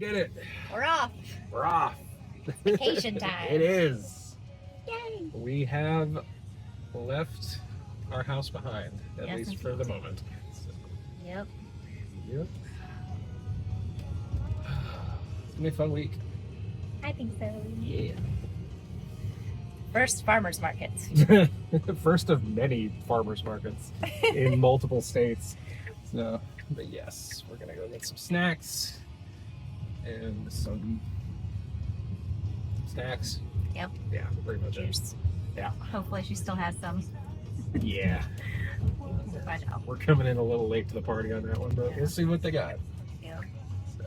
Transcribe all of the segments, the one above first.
Did it. We're off. We're off. Vacation time. It is. Yay. We have left our house behind, at Yes, least indeed. for the moment. So, Yep. yep. It's gonna be a fun week. I think so. Yeah. First farmers markets. First of many farmers markets in multiple states. So, but yes, we're gonna go get some snacks and some snacks. Yep. Yeah, pretty much Juice. Yeah. Hopefully she still has some. Yeah. Find out. We're coming in a little late to the party on that one, but we'll see what they got. Yeah. So.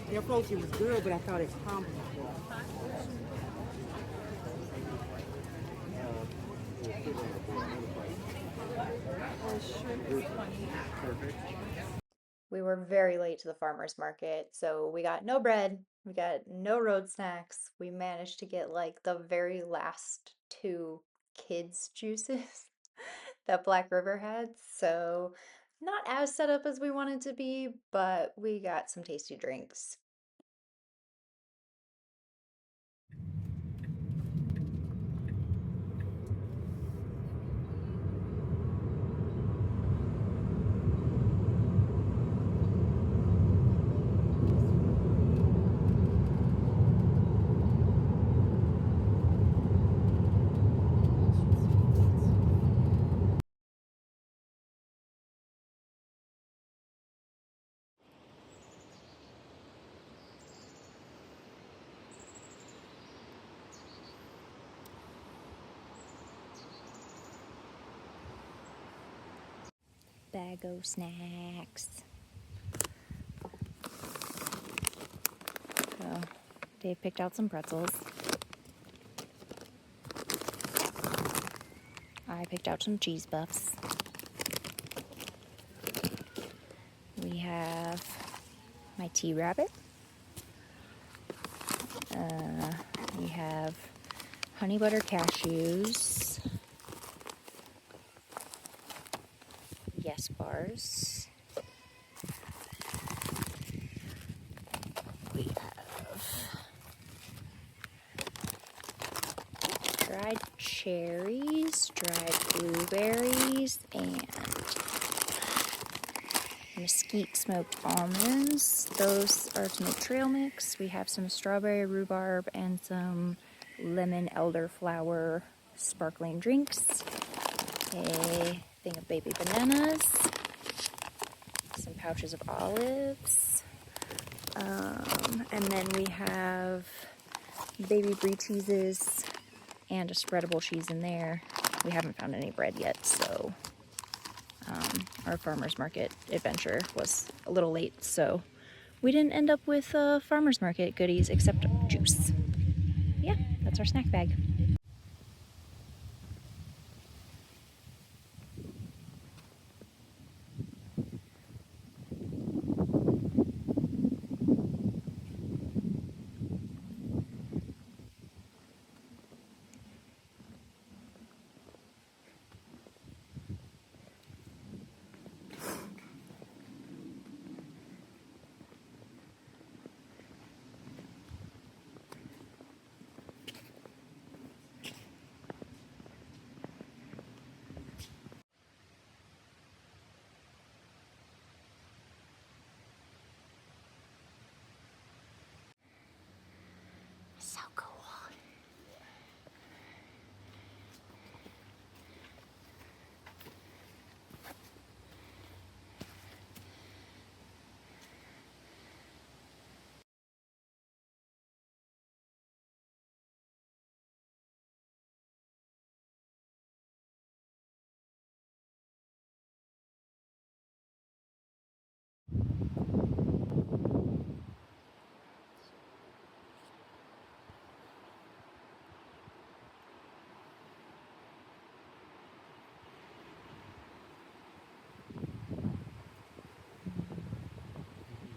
The approach was good, but I thought it's complicated. We were very late to the farmers market, so we got no bread, we got no road snacks. We managed to get like the very last two kids' juices that Black River had, so not as set up as we wanted to be, but we got some tasty drinks. Bag o' snacks. So, Dave picked out some pretzels. I picked out some cheese puffs. We have my tea rabbit. We have honey butter cashews. Yes bars. We have dried cherries, dried blueberries, and mesquite smoked almonds. Those are to make trail mix. We have some strawberry rhubarb and some lemon elderflower sparkling drinks. A thing of baby bananas. Some pouches of olives. And then we have baby brie cheeses and a spreadable cheese in there. We haven't found any bread yet, so our farmer's market adventure was a little late, so we didn't end up with farmer's market goodies except juice. Yeah, that's our snack bag. So cool.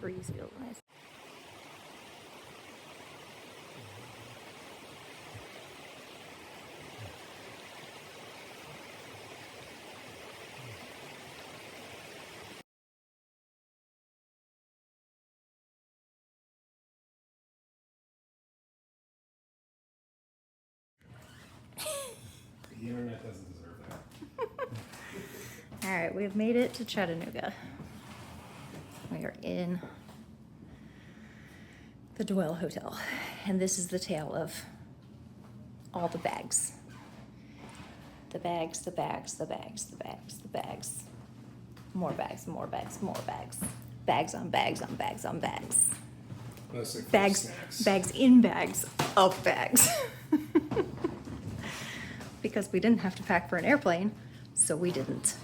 Breeze feels nice. The internet doesn't deserve that. All right, we've made it to Chattanooga. We are in the Dwell Hotel, and this is the tale of all the bags. The bags, the bags, the bags, the bags, the bags. More bags, more bags, more bags. Bags on bags on bags on bags. Mostly for Bags, snacks. bags in bags of bags. Because we didn't have to pack for an airplane, so we didn't.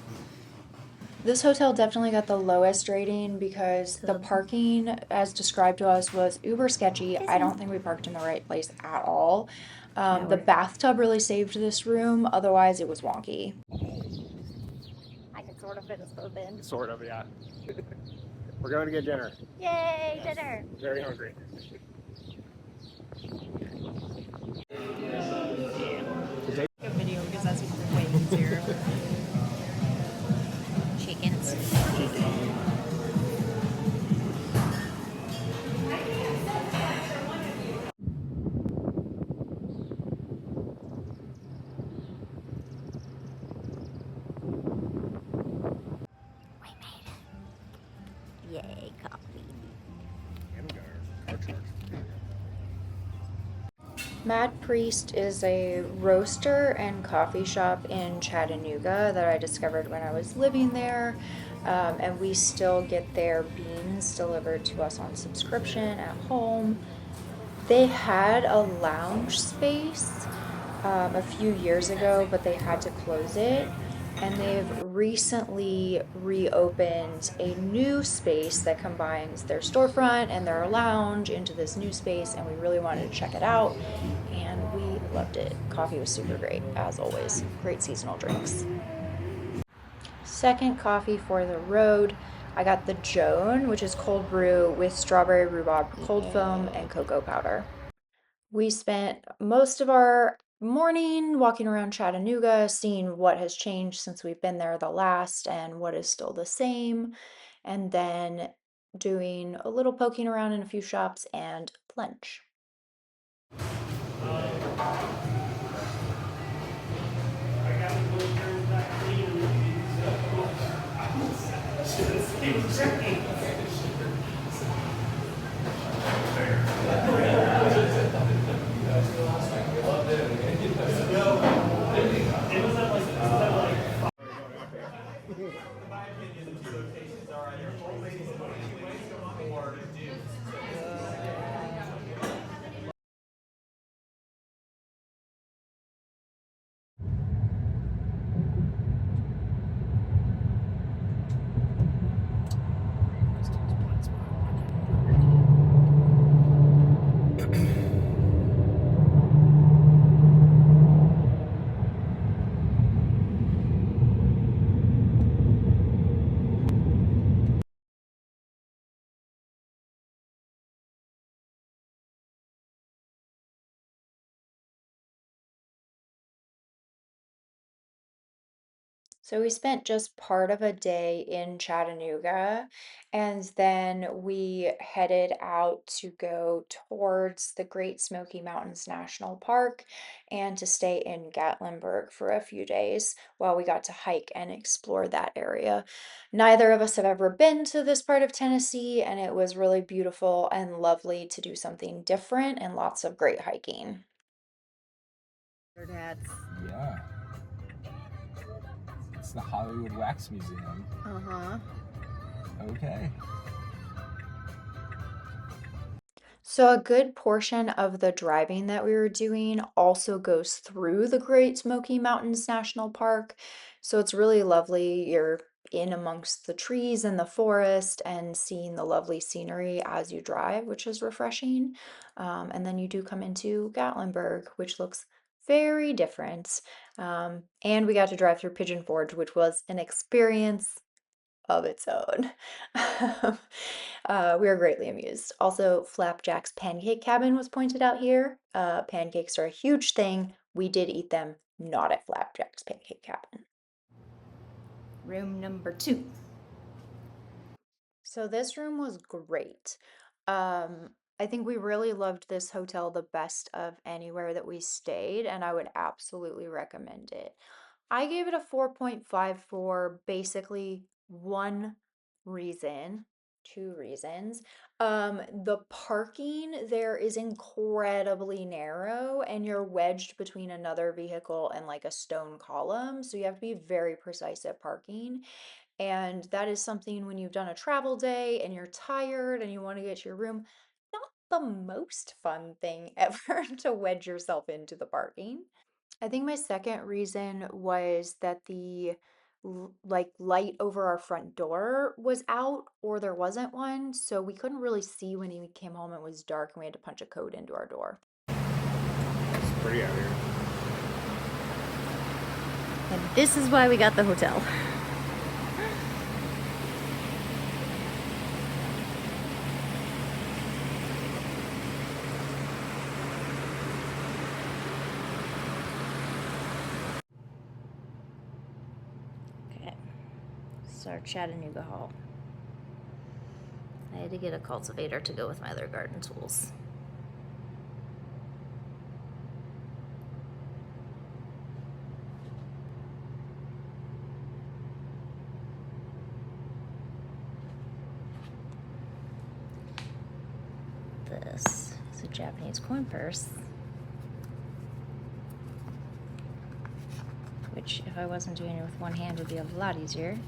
This hotel definitely got the lowest rating because the parking, as described to us, was uber sketchy. I don't think we parked in the right place at all. The bathtub really saved this room, otherwise it was wonky. I can sort of fit us both in. Sort of, yeah. We're going to get dinner. Yay, dinner! Very hungry. A video because that's way easier. Chickens. We made it. Yay, coffee. And we got our car charged. Mad Priest is a roaster and coffee shop in Chattanooga that I discovered when I was living there. And we still get their beans delivered to us on subscription at home. They had a lounge space a few years ago, but they had to close it. And they've recently reopened a new space that combines their storefront and their lounge into this new space, and we really wanted to check it out, and we loved it. Coffee was super great, as always. Great seasonal drinks. Second coffee for the road, I got the Joan, which is cold brew with strawberry rhubarb cold foam and cocoa powder. We spent most of our morning walking around Chattanooga, seeing what has changed since we've been there the last and what is still the same, and then doing a little poking around in a few shops and lunch. So we spent just part of a day in Chattanooga, and then we headed out to go towards the Great Smoky Mountains National Park and to stay in Gatlinburg for a few days while we got to hike and explore that area. Neither of us have ever been to this part of Tennessee, and it was really beautiful and lovely to do something different and lots of great hiking. Yeah. It's the Hollywood Wax Museum. Uh-huh. Okay. So, a good portion of the driving that we were doing also goes through the Great Smoky Mountains National Park. So, it's really lovely. You're in amongst the trees and the forest and seeing the lovely scenery as you drive, which is refreshing. And then you do come into Gatlinburg, which looks very different. And we got to drive through Pigeon Forge, which was an experience of its own. We were greatly amused. Also, Flapjack's Pancake Cabin was pointed out here. Pancakes are a huge thing. We did eat them, not at Flapjack's Pancake Cabin. Room number 2. So this room was great. I think we really loved this hotel the best of anywhere that we stayed, and I would absolutely recommend it. I gave it a 4.5 for basically one reason, two reasons. The parking there is incredibly narrow, and you're wedged between another vehicle and like a stone column, so you have to be very precise at parking. And that is something when you've done a travel day and you're tired and you want to get to your room, not the most fun thing ever to wedge yourself into the parking. I think my second reason was that the like light over our front door was out or there wasn't one, so we couldn't really see when we came home. It was dark and we had to punch a code into our door. It's pretty out here. And this is why we got the hotel. Okay, this is our Chattanooga haul. I had to get a cultivator to go with my other garden tools. This is a Japanese coin purse, which if I wasn't doing it with one hand would be a lot easier.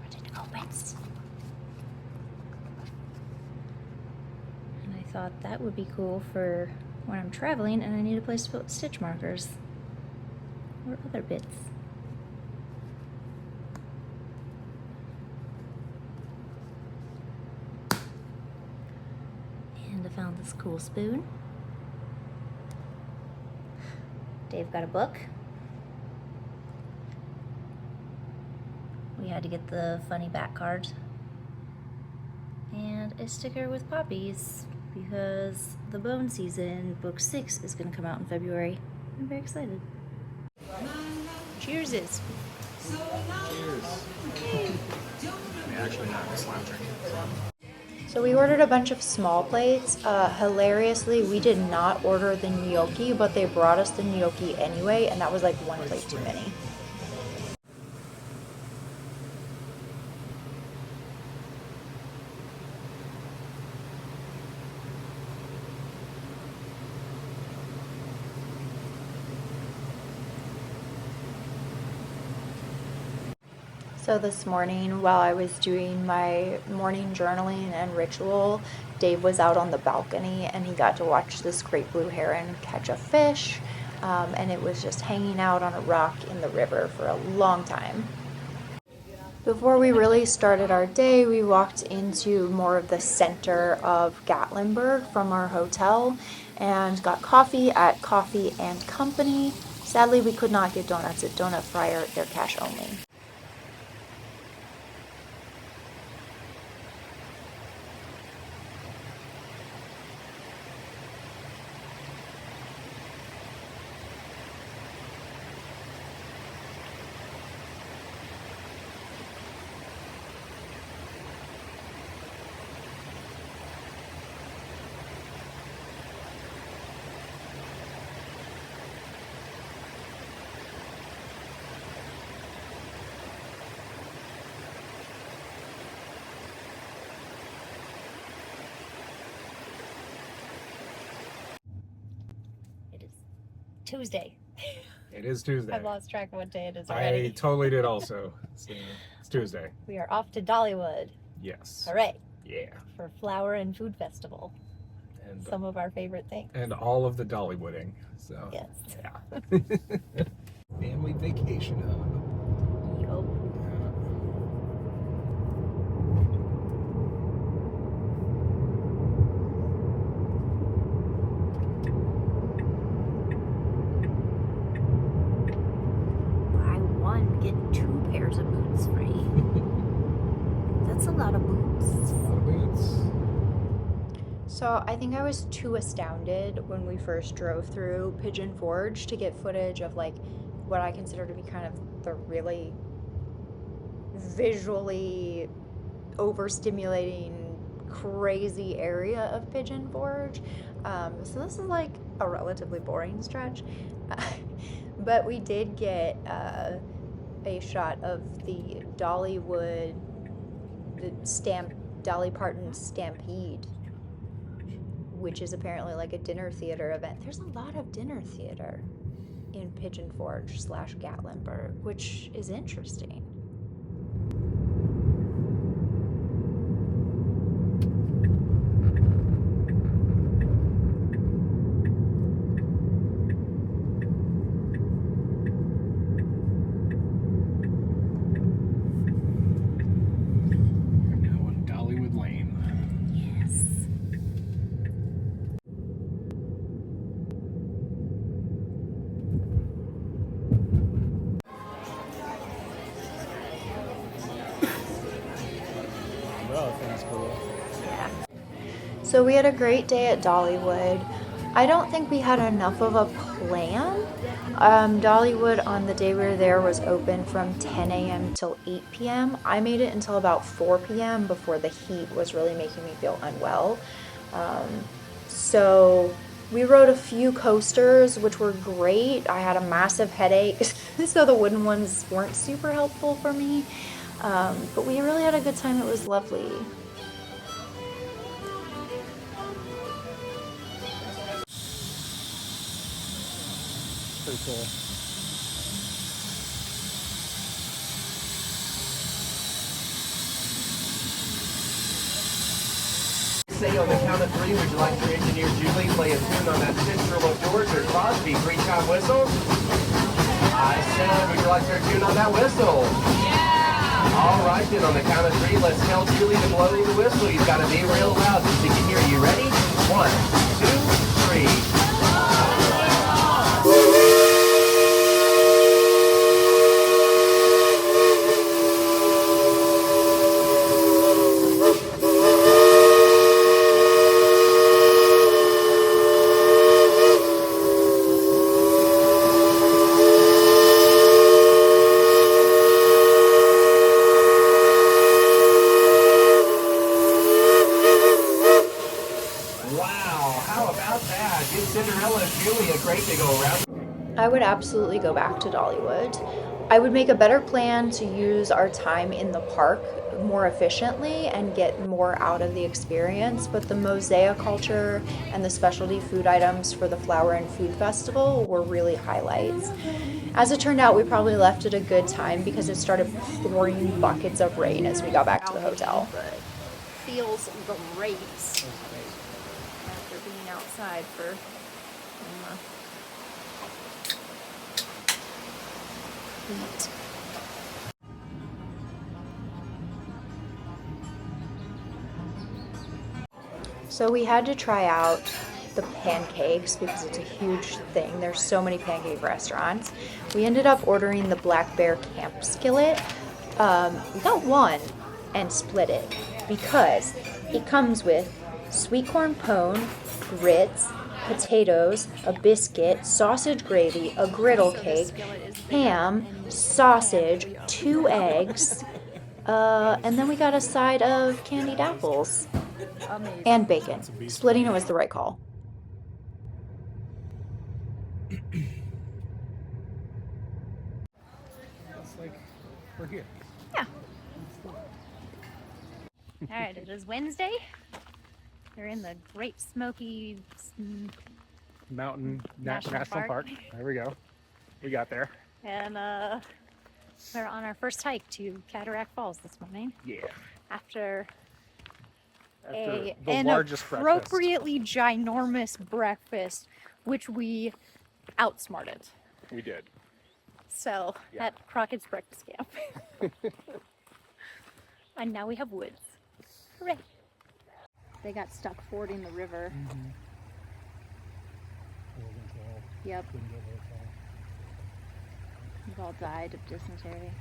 Ready to go, Vince. And I thought that would be cool for when I'm traveling and I need a place to put stitch markers or other bits. And I found this cool spoon. Dave got a book. We had to get the funny back card. And a sticker with poppies because the Bone Season book 6 is going to come out in February. I'm very excited. Cheers. Cheers. Actually, not this lime drink. So we ordered a bunch of small plates. Hilariously, we did not order the gnocchi, but they brought us the gnocchi anyway, and that was like one plate too many. So this morning, while I was doing my morning journaling and ritual, Dave was out on the balcony and he got to watch this great blue heron catch a fish, and it was just hanging out on a rock in the river for a long time. Before we really started our day, we walked into more of the center of Gatlinburg from our hotel and got coffee at Coffee and Company. Sadly, we could not get donuts at Donut Fryer. They're cash only. Tuesday. It is Tuesday. I've lost track of what day it is I already. totally did also. So it's Tuesday. We are off to Dollywood. Yes. Hooray. Yeah. For Flower and Food Festival. And some of our favorite things. And all of the Dollywooding. So yes. Yeah. Family vacation hub. Yup. Get 2 pairs of boots free. That's a lot of boots. That's a lot of boots. So I think I was too astounded when we first drove through Pigeon Forge to get footage of like what I consider to be kind of the really visually overstimulating, crazy area of Pigeon Forge. So this is like a relatively boring stretch. But we did get a shot of the Dollywood, Dolly Parton Stampede, which is apparently like a dinner theater event. There's a lot of dinner theater in Pigeon Forge / Gatlinburg, which is interesting. Now on Dollywood Lane. Yes. Well, that's cool. Yeah. So we had a great day at Dollywood. I don't think we had enough of a plan. Dollywood on the day we were there was open from 10 a.m. till 8 p.m. I made it until about 4 p.m. before the heat was really making me feel unwell. So we rode a few coasters, which were great. I had a massive headache, so the wooden ones weren't super helpful for me. But we really had a good time. It was lovely. Pretty cool. Say on the count of three, would you like your engineer Julie play a tune on that Central of George or Crosby three-time whistle? I said, would you like your tune on that whistle? Yeah! All right, then on the count of three, let's tell Julie to blow the whistle. You've got to be real loud so she can hear you. Ready? 1, 2, 3. I would absolutely go back to Dollywood. I would make a better plan to use our time in the park more efficiently and get more out of the experience, but the mosaic culture and the specialty food items for the Flower and Food Festival were really highlights. As it turned out, we probably left at a good time because it started pouring buckets of rain as we got back to the hotel. But feels great after being outside for heat. So we had to try out the pancakes because it's a huge thing. There's so many pancake restaurants. We ended up ordering the Black Bear Camp Skillet. We got one and split it because it comes with sweet corn pone, grits, potatoes, a biscuit, sausage gravy, a griddle cake, ham, sausage, 2 eggs, and then we got a side of candied apples. Amazing. And bacon. Splitting it was the right call. It's like we're here. Yeah. All right, it is Wednesday. They're in the Great Smokey Mountain National Park. There we go. We got there. And we're on our first hike to Cataract Falls this morning. Yeah. After the an largest appropriately ginormous breakfast, which we outsmarted. We did. So Yeah. at Crockett's breakfast camp. And now we have woods. Hooray! They got stuck fording the river. Mm-hmm. Yep. We've all died of dysentery.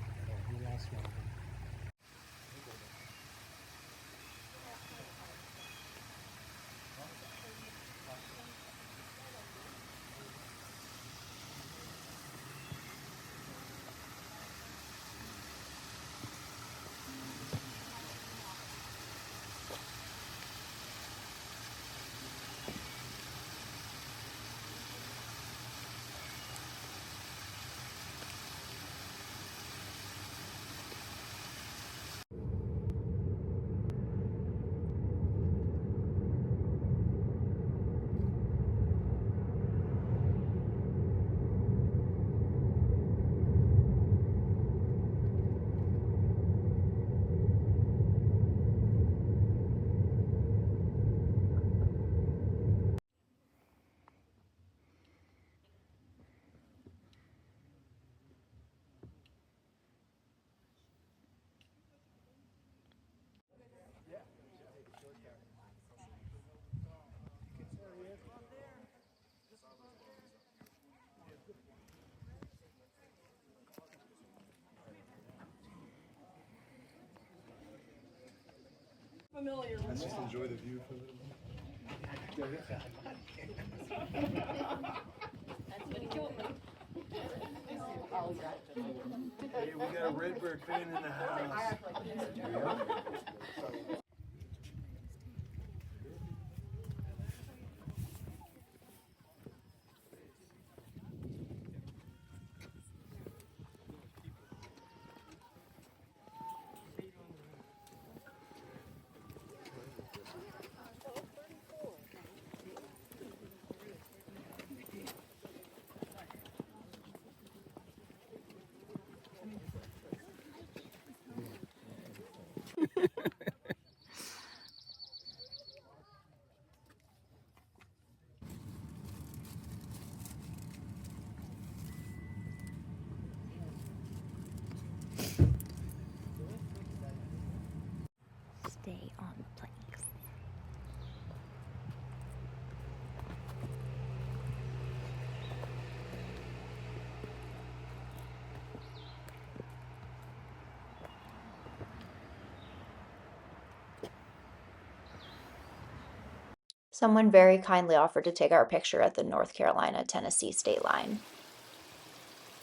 I just enjoy the view from Hey, we got a Redbird fan in the house. Stay on the planks. Someone very kindly offered to take our picture at the North Carolina-Tennessee state line.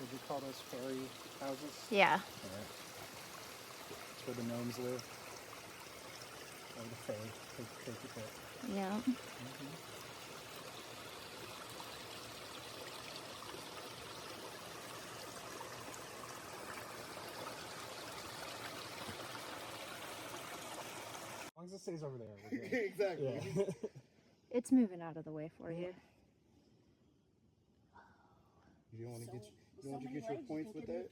Would you call those fairy houses? Yeah. That's where the gnomes live. Or the fae. Take your pick. Yeah. As long as it stays over there, we're good. Exactly. Yeah. It's moving out of the way for you. You don't want to get your points with that?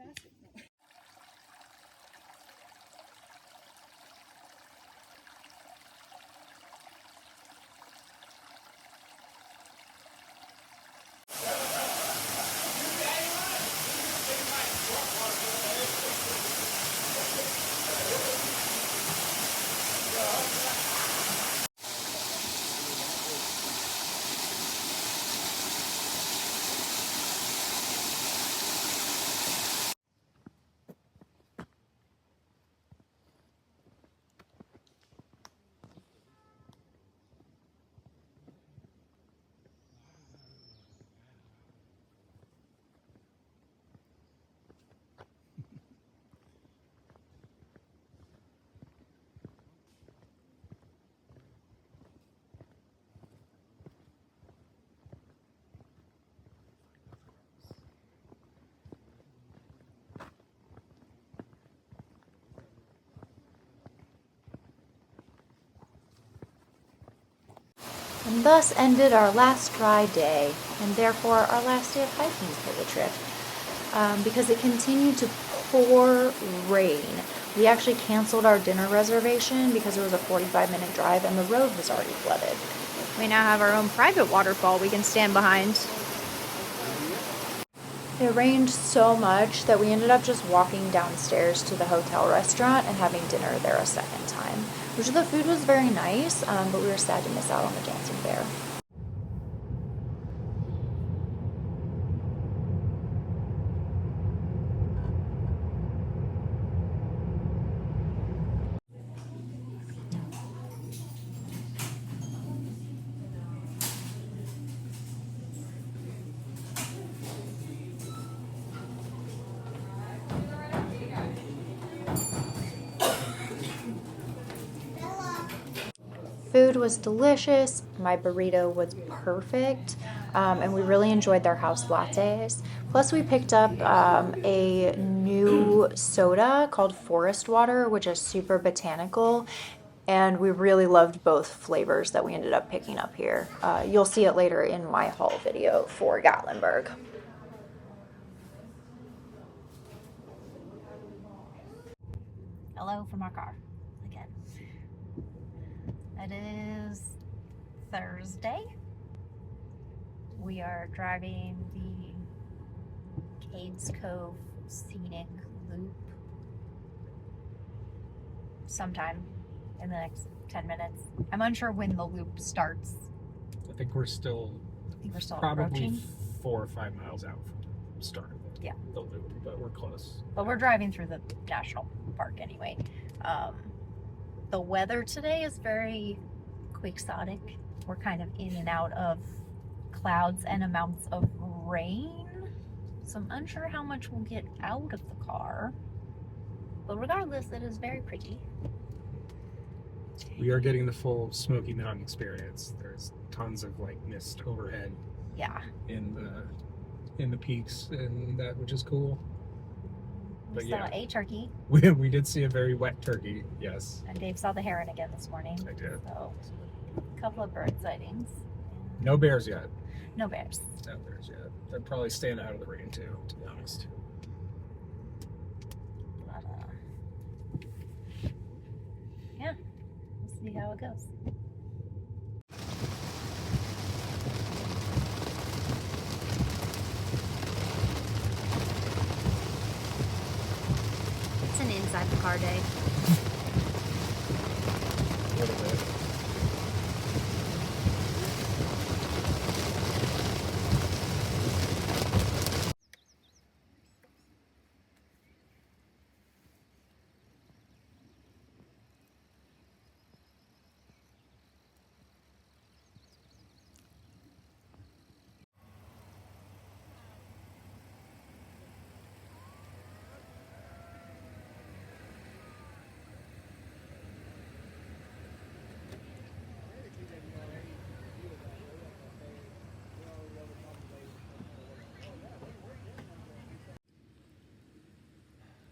And thus ended our last dry day, and therefore our last day of hiking for the trip. Because it continued to pour rain. We actually canceled our dinner reservation because it was a 45-minute drive and the road was already flooded. We now have our own private waterfall we can stand behind. It rained so much that we ended up just walking downstairs to the hotel restaurant and having dinner there a second time. Which the food was very nice, but we were sad to miss out on the dancing bear. Food was delicious, my burrito was perfect, and we really enjoyed their house lattes. Plus we picked up a new soda called Forest Water, which is super botanical, and we really loved both flavors that we ended up picking up here. You'll see it later in my haul video for Gatlinburg. Hello from our car again. It is Thursday. We are driving the Cades Cove Scenic Loop sometime in the next 10 minutes. I'm unsure when the loop starts. I think we're still probably approaching. 4 or 5 miles out from start of the loop, but we're close. But we're driving through the national park anyway. The weather today is very quixotic. We're kind of in and out of clouds and amounts of rain. So I'm unsure how much we'll get out of the car. But regardless, it is very pretty. We are getting the full Smoky Mountain experience. There's tons of like mist overhead Yeah. in the peaks and that, which is cool. We But saw yeah. a turkey. We did see a very wet turkey, yes. And Dave saw the heron again this morning. I did. So, a couple of bird sightings. No bears yet. No bears. No bears yet. They're probably staying out of the rain too, to be honest. But, yeah, we'll see how it goes. It's an inside the car day. A little bit.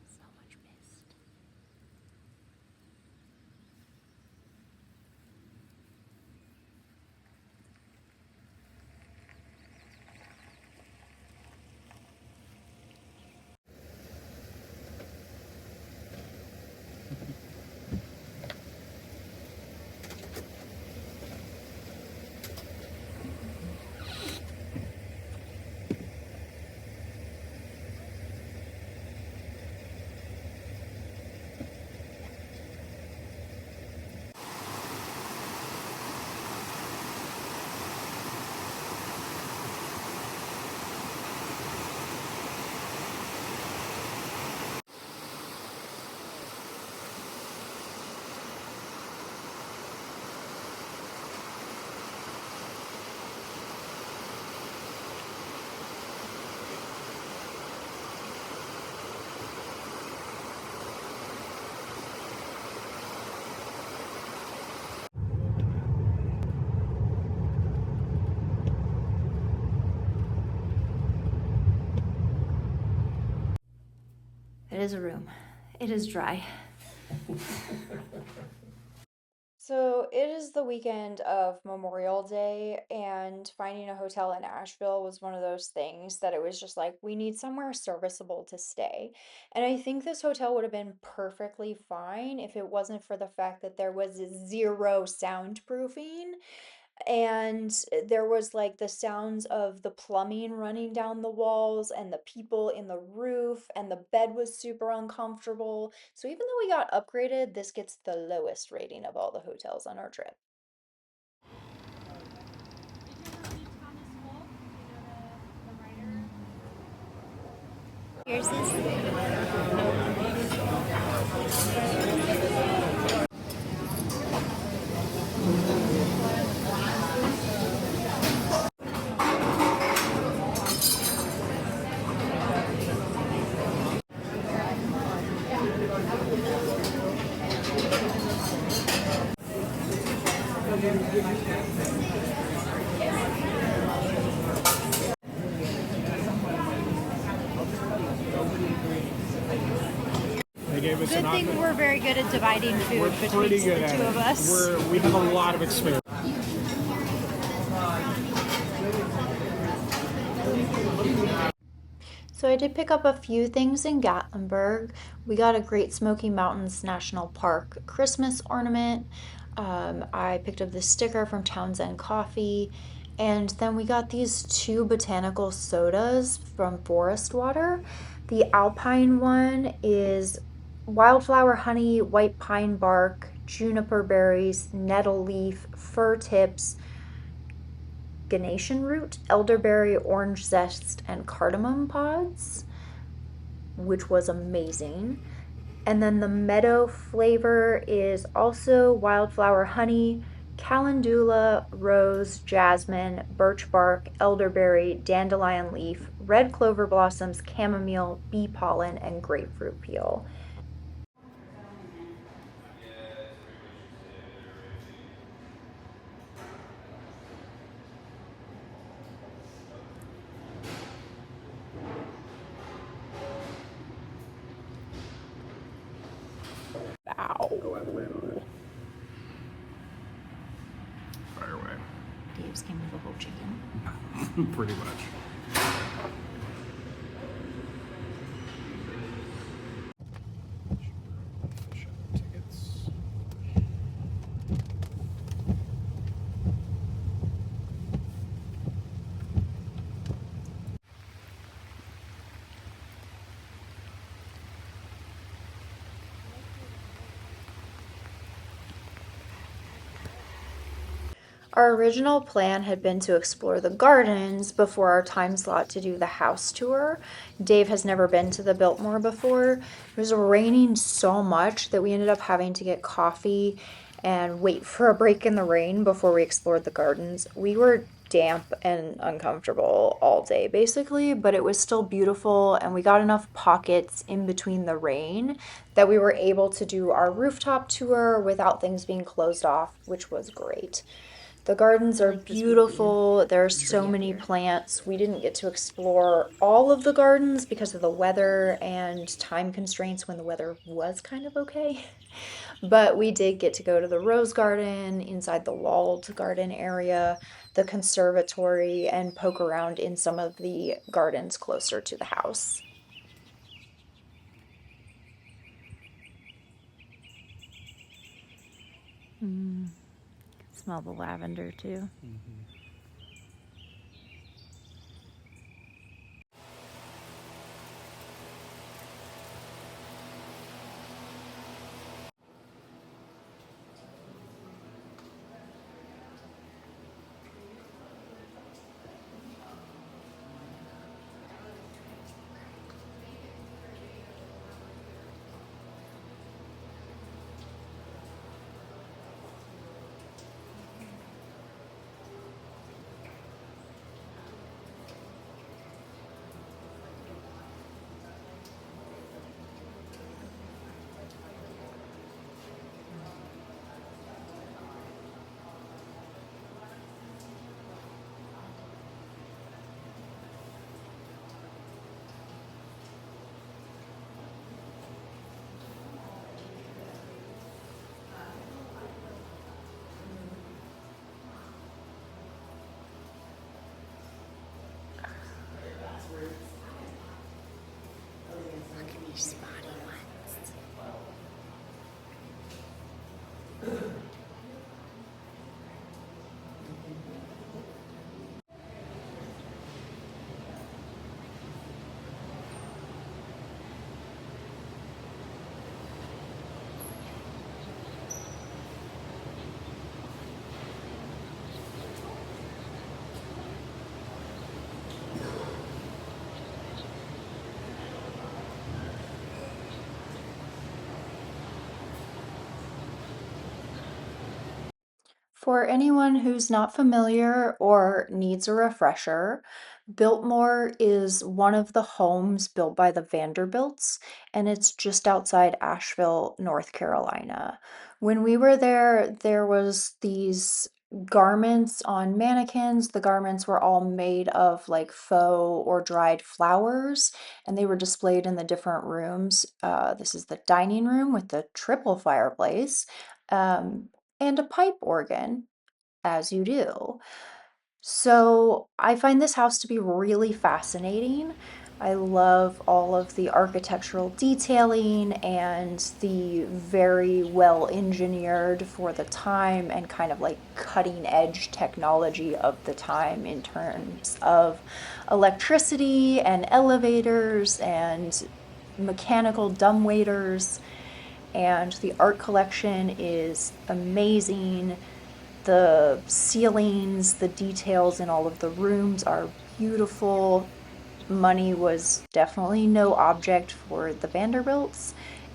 So much mist. It is a room. It is dry. So it is the weekend of Memorial Day, and finding a hotel in Asheville was one of those things that it was just like, we need somewhere serviceable to stay. And I think this hotel would have been perfectly fine if it wasn't for the fact that there was zero soundproofing. And there was like the sounds of the plumbing running down the walls and the people in the roof, and the bed was super uncomfortable. So even though we got upgraded, this gets the lowest rating of all the hotels on our trip. Here's this. They gave us Good thing we're very good at dividing food We're between pretty good the at two it. of us. We have a lot of experience. So I did pick up a few things in Gatlinburg. We got a Great Smoky Mountains National Park Christmas ornament. I picked up this sticker from Townsend Coffee. And then we got these two botanical sodas from Forest Water. The Alpine one is wildflower honey, white pine bark, juniper berries, nettle leaf, fir tips, Ganation root, elderberry, orange zest, and cardamom pods, which was amazing. And then the meadow flavor is also wildflower honey, calendula, rose, jasmine, birch bark, elderberry, dandelion leaf, red clover blossoms, chamomile, bee pollen, and grapefruit peel. Ow. Oh, I plan on it. Fire away. Dave's came with a whole chicken. Pretty much. Tickets. Our original plan had been to explore the gardens before our time slot to do the house tour. Dave has never been to the Biltmore before. It was raining so much that we ended up having to get coffee and wait for a break in the rain before we explored the gardens. We were damp and uncomfortable all day basically, but it was still beautiful and we got enough pockets in between the rain that we were able to do our rooftop tour without things being closed off, which was great. The gardens are beautiful. There are so many plants. We didn't get to explore all of the gardens because of the weather and time constraints when the weather was kind of okay. But we did get to go to the rose garden, inside the walled garden area, the conservatory, and poke around in some of the gardens closer to the house. Smell the lavender too. Look at these spotty ones. For anyone who's not familiar or needs a refresher, Biltmore is one of the homes built by the Vanderbilts, and it's just outside Asheville, North Carolina. When we were there, there was these garments on mannequins. The garments were all made of like faux or dried flowers, and they were displayed in the different rooms. This is the dining room with the triple fireplace. And a pipe organ, as you do. So I find this house to be really fascinating. I love all of the architectural detailing and the very well engineered for the time and kind of like cutting edge technology of the time in terms of electricity and elevators and mechanical dumbwaiters. And the art collection is amazing. The ceilings, the details in all of the rooms are beautiful. Money was definitely no object for the Vanderbilts,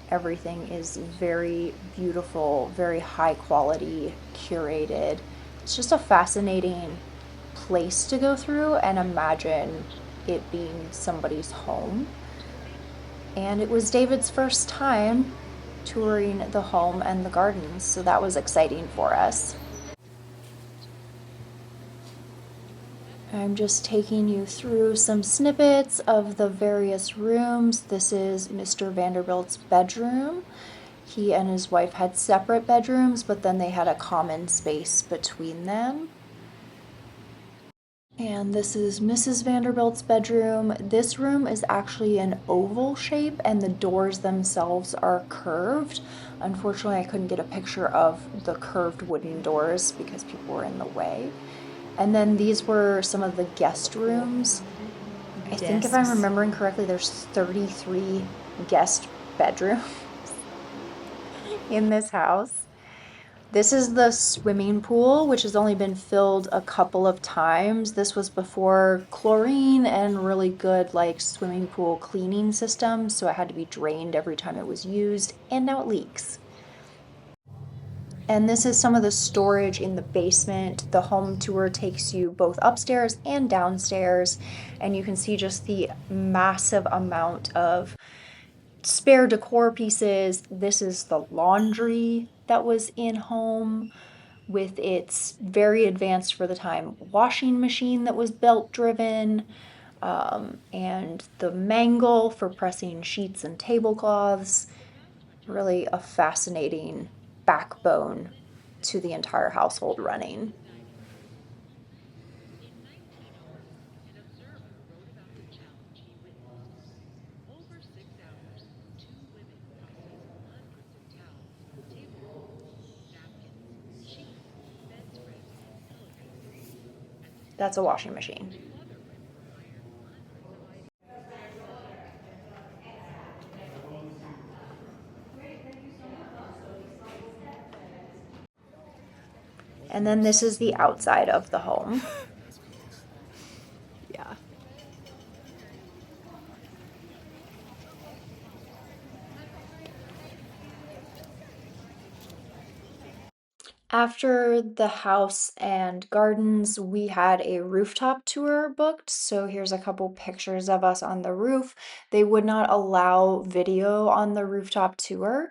Everything is very beautiful, very high quality, curated. It's just a fascinating place to go through and imagine it being somebody's home. And it was David's first time touring the home and the gardens, so that was exciting for us. I'm just taking you through some snippets of the various rooms. This is Mr. Vanderbilt's bedroom. He and his wife had separate bedrooms, but then they had a common space between them. And this is Mrs. Vanderbilt's bedroom. This room is actually an oval shape and the doors themselves are curved. Unfortunately, I couldn't get a picture of the curved wooden doors because people were in the way. And then these were some of the guest rooms. I think if I'm remembering correctly, there's 33 guest bedrooms in this house. This is the swimming pool, which has only been filled a couple of times. This was before chlorine and really good like swimming pool cleaning systems, so it had to be drained every time it was used, and now it leaks. And this is some of the storage in the basement. The home tour takes you both upstairs and downstairs, and you can see just the massive amount of spare decor pieces. This is the laundry that was in home with its very advanced for the time washing machine that was belt driven, and the mangle for pressing sheets and tablecloths. Really a fascinating backbone to the entire household running. That's a washing machine. And then this is the outside of the home. Yeah. After the house and gardens, we had a rooftop tour booked. So here's a couple pictures of us on the roof. They would not allow video on the rooftop tour,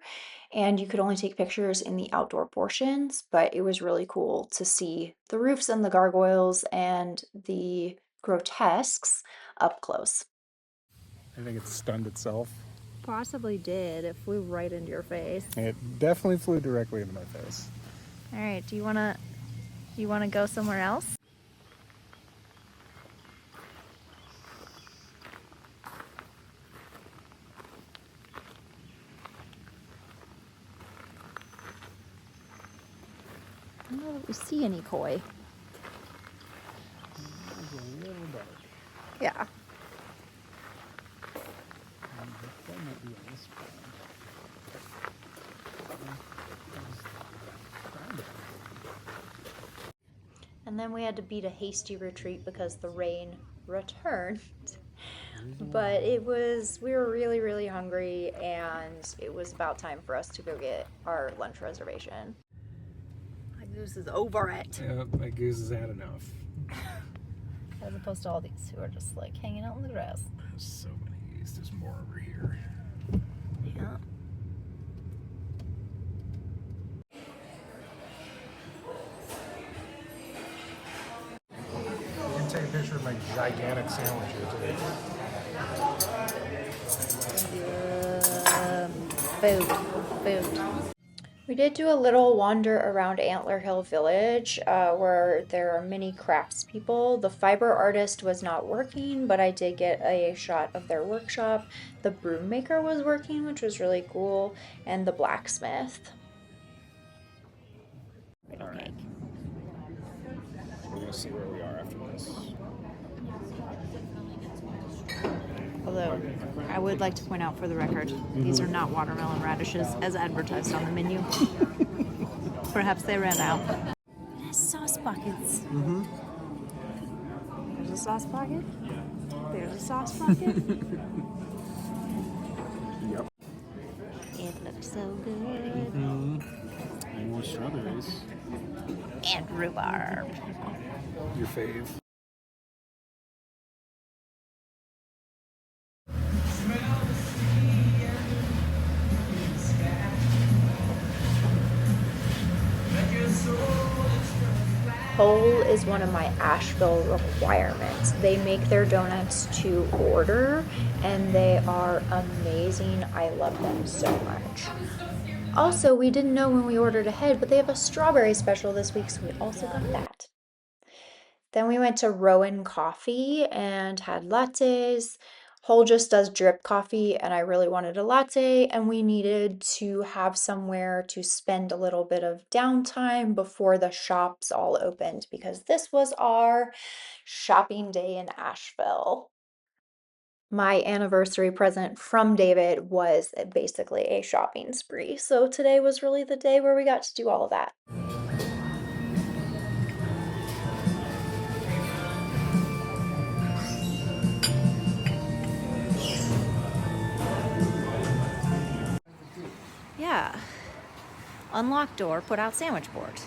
and you could only take pictures in the outdoor portions, but it was really cool to see the roofs and the gargoyles and the grotesques up close. I think it stunned itself. Possibly did. It flew right into your face. It definitely flew directly into my face. All right, do you wanna go somewhere else? I don't know that we see any koi. It's a little dark. Yeah. That might be on this one. And then we had to beat a hasty retreat because the rain returned. But we were really, really hungry, and it was about time for us to go get our lunch reservation. My goose is over it. Yeah, my goose has had enough. As opposed to all these who are just like hanging out in the grass. There's so many geese. There's more over here. Yeah. You can take a picture of my gigantic sandwich here today. Food. We did do a little wander around Antler Hill Village, where there are many craftspeople. The fiber artist was not working, but I did get a shot of their workshop. The broom maker was working, which was really cool, and the blacksmith. All right. We're gonna see where we are after this. Although, I would like to point out for the record, these are not watermelon radishes as advertised on the menu. Perhaps they ran out. It has sauce pockets. Mm-hmm. There's a sauce pocket. There's a sauce pocket. Yep. It rhubarb. Your fave. Whole is one of my Asheville requirements. They make their donuts to order and they are amazing. I love them so much. Also, we didn't know when we ordered ahead, but they have a strawberry special this week, so we also got that. Then we went to Rowan Coffee and had lattes. Whole just does drip coffee, and I really wanted a latte, and we needed to have somewhere to spend a little bit of downtime before the shops all opened because this was our shopping day in Asheville. My anniversary present from David was basically a shopping spree, so today was really the day where we got to do all of that. Yeah. Unlock door, put out sandwich board.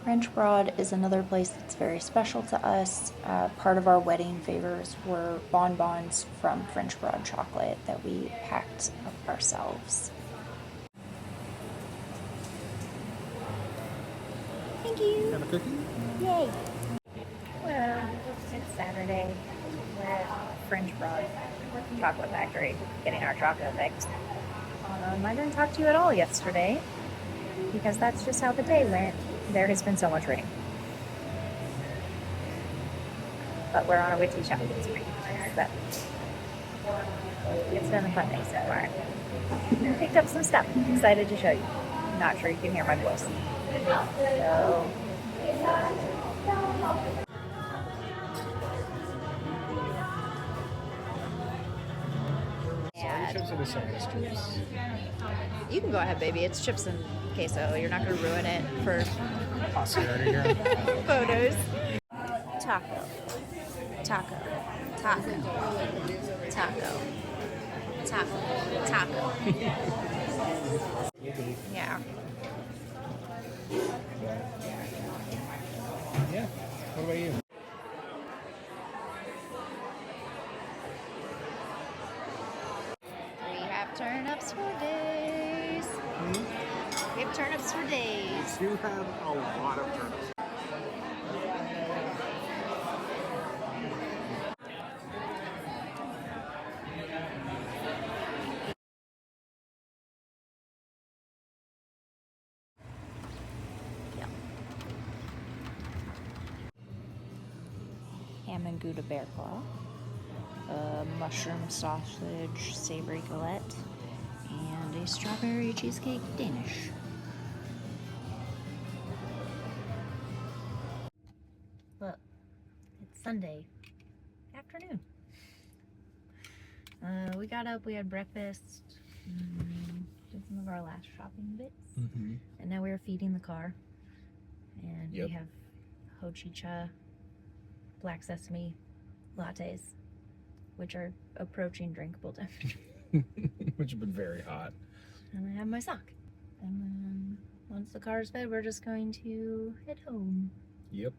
French Broad is another place that's very special to us. Part of our wedding favors were bonbons from French Broad chocolate that we packed up ourselves. Thank you. Got a cookie? Yay. Well, it's Saturday. We're at French Broad Chocolate Factory getting our chocolate fix. I didn't talk to you at all yesterday because that's just how the day went. There has been so much rain. But we're on a witchy shopping spree. So it's been a fun day so far. Picked up some stuff. Excited to show you. Not sure you can hear my voice. So Chips or the sandwich chips? You can go ahead, baby. It's chips and queso. You're not going to ruin it for Posterity here. photos. Taco. Taco. Taco. Taco. Taco. Taco. Yeah. Yeah. What about you? We have turnips for days. We have turnips for days. You have a lot of turnips. Ham and Gouda bear claw, mushroom sausage savory galette, and a strawberry cheesecake Danish. Look, it's Sunday afternoon. We got up, we had breakfast, did some of our last shopping bits, and now we're feeding the car. And we have hojicha, black sesame lattes, which are approaching drinkable temperature. Which have been very hot. And I have my sock. And then once the car's fed, we're just going to head home. Yep.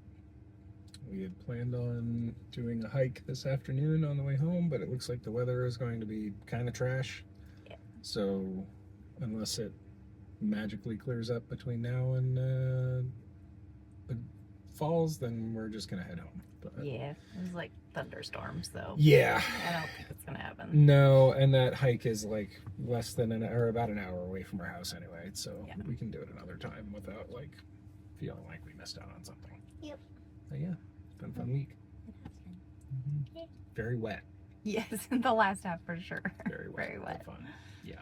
We had planned on doing a hike this afternoon on the way home, but it looks like the weather is going to be kind of trash. Yeah. So unless it magically clears up between now and the falls, then we're just gonna head home. But Yeah, it was like thunderstorms though. yeah, I don't think it's gonna happen. no, and that hike is like less than about an hour away from our house anyway, so we can do it another time without like feeling like we missed out on something. Yep. But yeah, it's been a fun week. It has been. Very wet. Yes, the last half for sure. Very wet. Very wet. But fun. Yeah.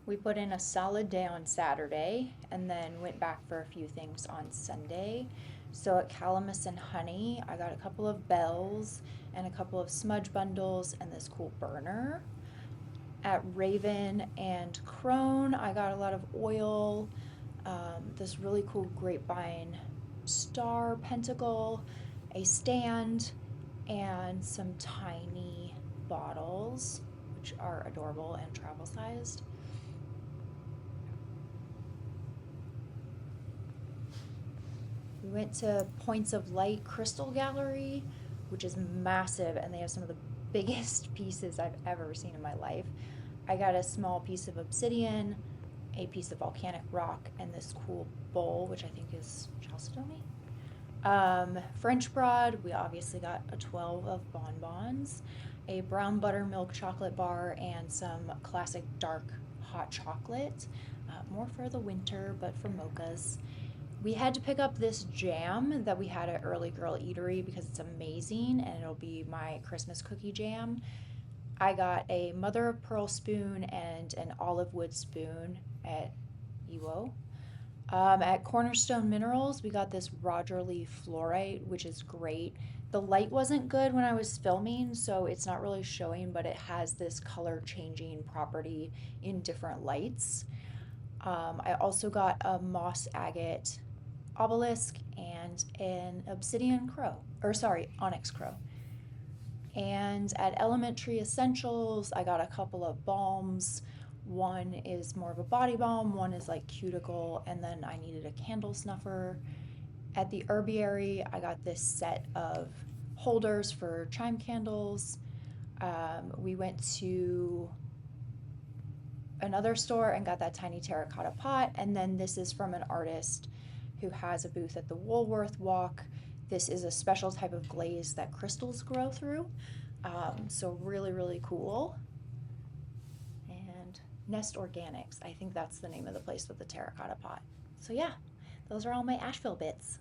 We put in a solid day on Saturday and then went back for a few things on Sunday. So at Calamus and Honey, I got a couple of bells and a couple of smudge bundles and this cool burner. At Raven and Crone, I got a lot of oil, this really cool grapevine star pentacle, a stand, and some tiny bottles, which are adorable and travel sized. We went to Points of Light Crystal Gallery, which is massive, and they have some of the biggest pieces I've ever seen in my life. I got a small piece of obsidian, a piece of volcanic rock, and this cool bowl, which I think is chalcedony. French broad, we obviously got a 12 of bonbons, a brown buttermilk chocolate bar, and some classic dark hot chocolate. More for the winter, but for mochas. We had to pick up this jam that we had at Early Girl Eatery because it's amazing and it'll be my Christmas cookie jam. I got a mother of pearl spoon and an olive wood spoon at Ewo. At Cornerstone Minerals, we got this Roger Lee fluorite, which is great. The light wasn't good when I was filming, so it's not really showing, but it has this color changing property in different lights. I also got a moss agate obelisk and an obsidian crow, onyx crow. And at Elementary Essentials, I got a couple of balms. One is more of a body balm, one is like cuticle, and then I needed a candle snuffer. At the Herbiary, I got this set of holders for chime candles. We went to another store and got that tiny terracotta pot, and then this is from an artist who has a booth at the Woolworth Walk. This is a special type of glaze that crystals grow through, so really, really cool. And Nest Organics, I think that's the name of the place with the terracotta pot. So yeah, those are all my Asheville bits.